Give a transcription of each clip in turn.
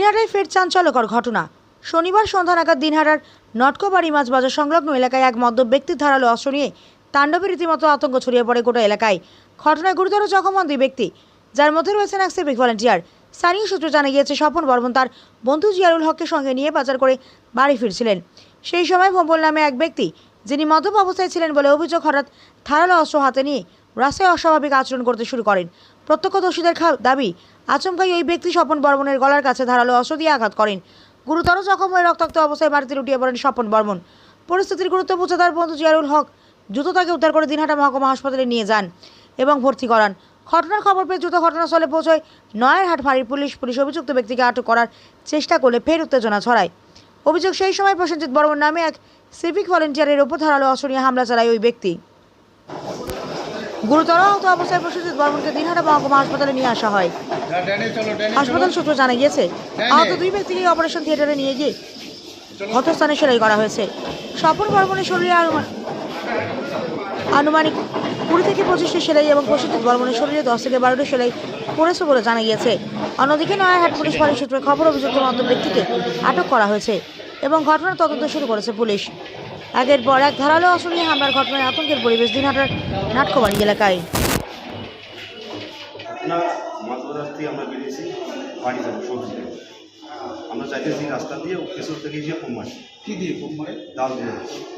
দিনহাটায় ফের চাঞ্চল্যকর ঘটনা। শনিবার সন্ধ্যা নাগাদ দিনহাটার নটকোবাড়ি মাছ বাজার সংলগ্ন এলাকায় এক মদ্যপ ব্যক্তির ধারালো অস্ত্র নিয়ে তাণ্ডবে রীতিমতো আতঙ্ক ছড়িয়ে পড়ে গোটা এলাকায়। ঘটনায় গুরুতর জখম হন দুই ব্যক্তি, যার মধ্যে রয়েছেন এক সিভিক ভলান্টিয়ার। স্থানীয় সূত্রে জানা গিয়েছে, স্বপন বর্মন তার বন্ধু জিয়ারুল হককে সঙ্গে নিয়ে বাজার করে বাড়ি ফিরছিলেন। সেই সময় ভোম্বল নামে এক ব্যক্তি, যিনি মদ্যপ অবস্থায় ছিলেন বলে অভিযোগ, হঠাৎ ধারালো অস্ত্র হাতে নিয়ে রাস্তায় অস্বাভাবিক আচরণ করতে শুরু করেন। প্রত্যক্ষদর্শীদের দাবি, আচমকাই ওই ব্যক্তি স্বপন বর্মনের গলার কাছে ধারালো অস্ত্র দিয়ে আঘাত করেন। গুরুতর জখম হয়ে রক্তাক্ত অবস্থায় মাটিতে লুটিয়ে পড়েন স্বপন বর্মন। পরিস্থিতির গুরুত্ব বুঝে তার বন্ধু জিয়ারুল হক দ্রুত তাকে উদ্ধার করে দিনহাটা মহকুমা হাসপাতালে নিয়ে যান এবং ভর্তি করান। ঘটনার খবর পেয়ে দ্রুত ঘটনাস্থলে পৌঁছয় নয়ারহাট ফাঁড়ির পুলিশ। অভিযুক্ত ব্যক্তিকে আটক করার চেষ্টা করলে ফের উত্তেজনা ছড়ায়। অভিযোগ, সেই সময় প্রসেনজিৎ বর্মন নামে এক সিভিক ভলান্টিয়ারের ওপর ধারালো অস্ত্র নিয়ে হামলা চালায় ওই ব্যক্তি। গুরুতর আহত অবস্থায় প্রসেনজিৎ বর্মনকে দিনহাটা মহকুমা হাসপাতালে নিয়ে আসা হয়। হাসপাতাল সূত্র জানা গিয়েছে, আহত দুই ব্যক্তিকে অপারেশন থিয়েটারে নিয়ে গিয়ে ক্ষতস্থানে সেলাই করা হয়েছে। স্বপন বর্মনের শরীরে আনুমানিক 20 থেকে 25টি সেলাই এবং প্রসেনজিৎ বর্মনের শরীরে 10 থেকে 12টি সেলাই পড়েছে বলে জানা গিয়েছে। অন্যদিকে নয়ারহাট পুলিশ ফাঁড়ির সূত্রে খবর, অভিযুক্ত মদ্যপ ব্যক্তিকে আটক করা হয়েছে এবং ঘটনার তদন্ত শুরু করেছে পুলিশ। একের পর এক ধারালো অস্ত্র নিয়ে হামলার ঘটনায় আতঙ্কের পরিবেশ দিনহাটার নাটকোবাড়ি এলাকায়। মাছবাজার থেকে আমরা বেরিয়েছি বাড়ি যাবো সবজি নেবো। আমরা চাইতেছি রাস্তা দিয়ে পেছন থেকে গিয়ে কম মারি। কি দিয়ে খুব মারে? ডাল দিয়ে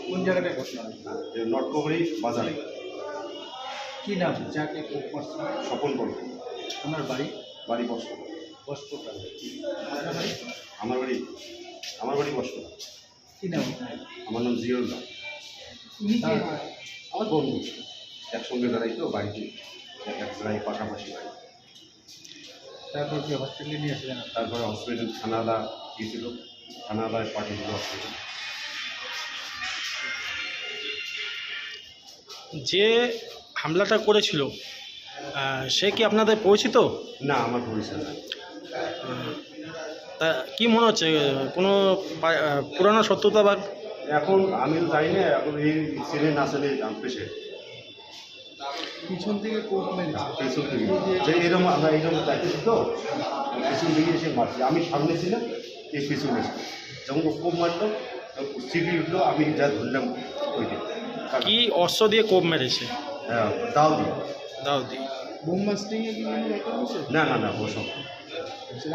কোন জায়গাটায় ঘটনা? নটকোবাড়ি বাজারে। কি নাম যাকে খুব মারছে? স্বপন বর্মন। আমার বাড়ি বাড়ি বস্ত্র। বস্ত্রটা। আপনার বাড়ি? আমার বাড়ি বস্ত্র। কি নাম? আমার নাম জিয়রুল্লাহ। আমার বন্ধু, একসঙ্গে দাঁড়াই তো বাড়িতে, এক জায়গায় পাশাপাশি বাড়ি। তারপর কি হসপিটালে নিয়ে আসলেন? তারপরে হসপিটাল থানাদা গিয়েছিল, থানাদায় পাঠিয়েছিল হসপিটাল। যে হামলাটা করেছিল সে কি আপনাদের পরিচিত? না, আমার পরিচয় না। তা কি মনে হচ্ছে, কোনো পুরানো শত্রুতা বা? এখন আমি তো জানি না, এখন এই ছেলে না ছেলে জানতে সে পিছন থেকে কোপ মেরেছে। পেছন থেকে যে এরকম আমরা এইরকম চাইতেছি তো, পেছন দিকে এসে মারছি। আমি সামনে ছিলাম, এই পেছনে ছিল। যখন ও কোপ মারলো, সিটি উঠলো, আমি যা ধরলাম ওইটা। কি অস্ত্র দিয়ে কোপ মেরেছে? হ্যাঁ, দাও দিই। দাও দি। বোম মাস্টিং এ কি কোনো ব্যাপার হয়েছে? না না না, ওসব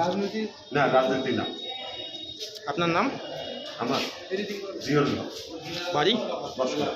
রাজনীতি? না, রাজনীতি না। আপনার নাম? আমার জিয়রুল্লাহ, বাড়ি? বসরা।